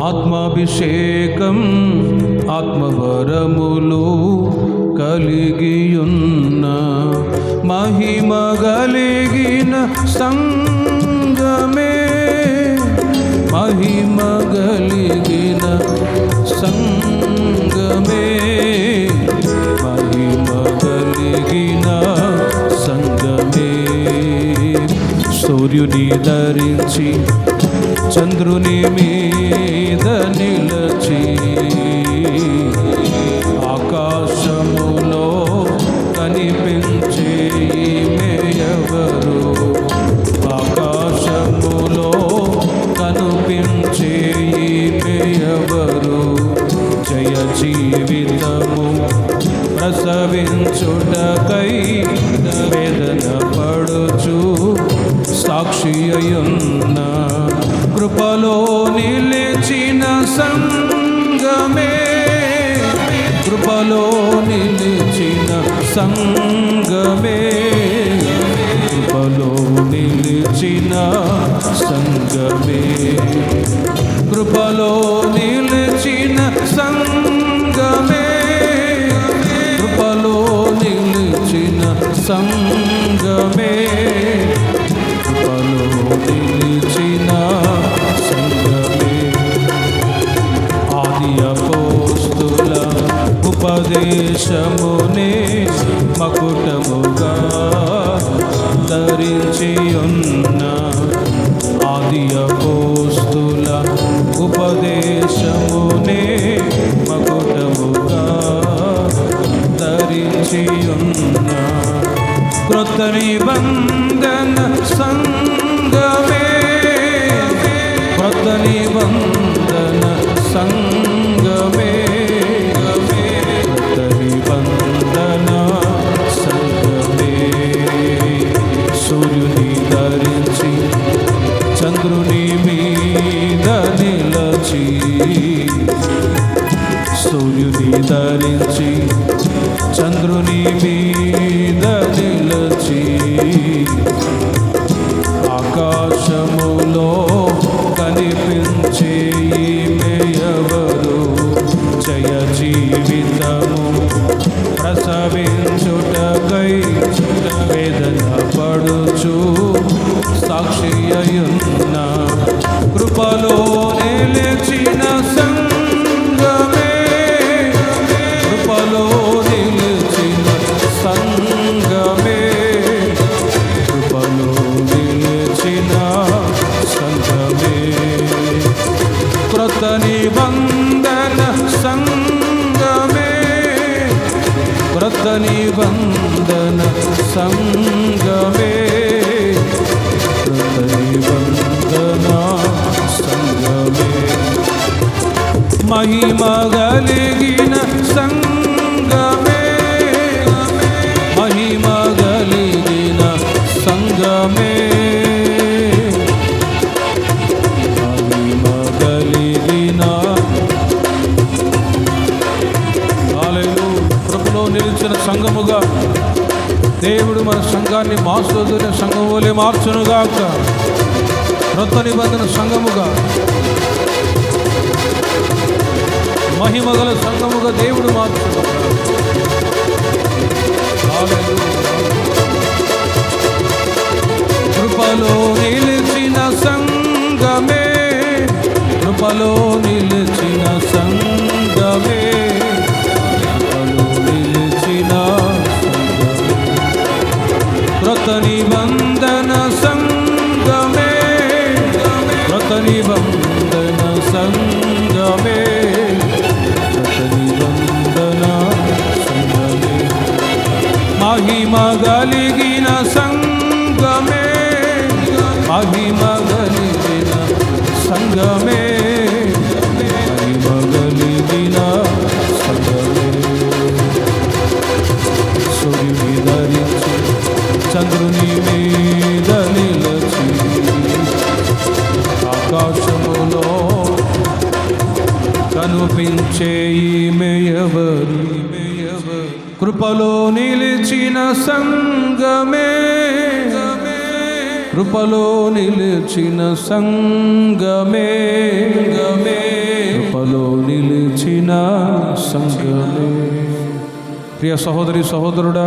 ఆత్మాభిషేకం ఆత్మవరములు కలిగియున్న మహిమ కలిగిన సంగమే, మహిమ కలిగిన సంగమే, మహిమ కలిగిన సంగమే. సూర్యుని ధరించి చంద్రుని మీద నిలచి ఆకాశములో కనిపించే ఈమె ఆకాశములో కనిపించే ఈమె జయ జీవితము ప్రసవించుటకై వేదన పడుచు సాక్షి అయ్యున్న కృపలో నిలిచిన సంగమే, కృపలో నిలిచిన సంగమే, కృపలో నిలిచిన సంగమే, కృపలో నిలిచిన సంగమే, కృపలో నిలిచిన సంగమే, కృపలో నిలిచిన సంగమే. ఆది అపోస్తుల ఉపదేశమునే మకుటముగా ధరించి ఉన్న, ఆది అపోస్తుల ఉపదేశమునే మకుటముగా ధరించి ఉన్న క్రొత్త నిబంధన సంగమే, క్రొత్త నిబంధన సంగమే, క్రొత్త నిబంధన సంగమే. సూర్యుని ధరించి చంద్రుని మీద నిలచి, సూర్యుని ధరించి చంద్రుని మీద నిలచి ఆకాశములో కనిపించే ఈమె ఎవరు, జయ జీవితము ప్రసవించుటకై వేదన పడుచు సాక్షి అయ్యున్న కృపలో నిలిచిన సంగమే, కృపలో నిలిచిన సంగమే, కృపలో నిలిచిన సంగమే. క్రొత్త నిబంధన సంగమే, క్రొత్త నిబంధన సంగమే, క్రొత్త నిబంధన సంగమే. మహిమ కలిగిన సంగమే, మహిమ కలిగిన సంగమే, మహిమ కలిగిన కృపలో నిలిచిన సంఘముగా దేవుడు మన సంఘాన్ని మాసోదర సంఘం వలె మార్చునుగాక. క్రొత్త నిబంధన సంఘముగా మహిమగల సంఘముగా దేవుడు మార్చును. కృపలో నిలిచిన సంఘమే, కృపలో నిలిచిన సంఘమే, కృపలో నిలిచిన క్రొత్త నిబంధన సంఘమే, క్రొత్త నిబంధన సంఘమే, క్రొత్త నిబంధన సంఘమే. మహిమ కలిగిన సంఘమే, మహిమ కలిగిన సంఘమే, మహిమ కలిగిన సంఘమే. సూర్యుని ధరించి చంద్రుని మీద నిలచి ఆకాశములో కనిపించే ఈమె ఎవరు, కృపలో నిలిచిన సంఘమే, కృపలో నిలిచిన సంఘమే, కృపలో నిలిచిన సంఘమే. ప్రియ సహోదరి సహోదరుడా,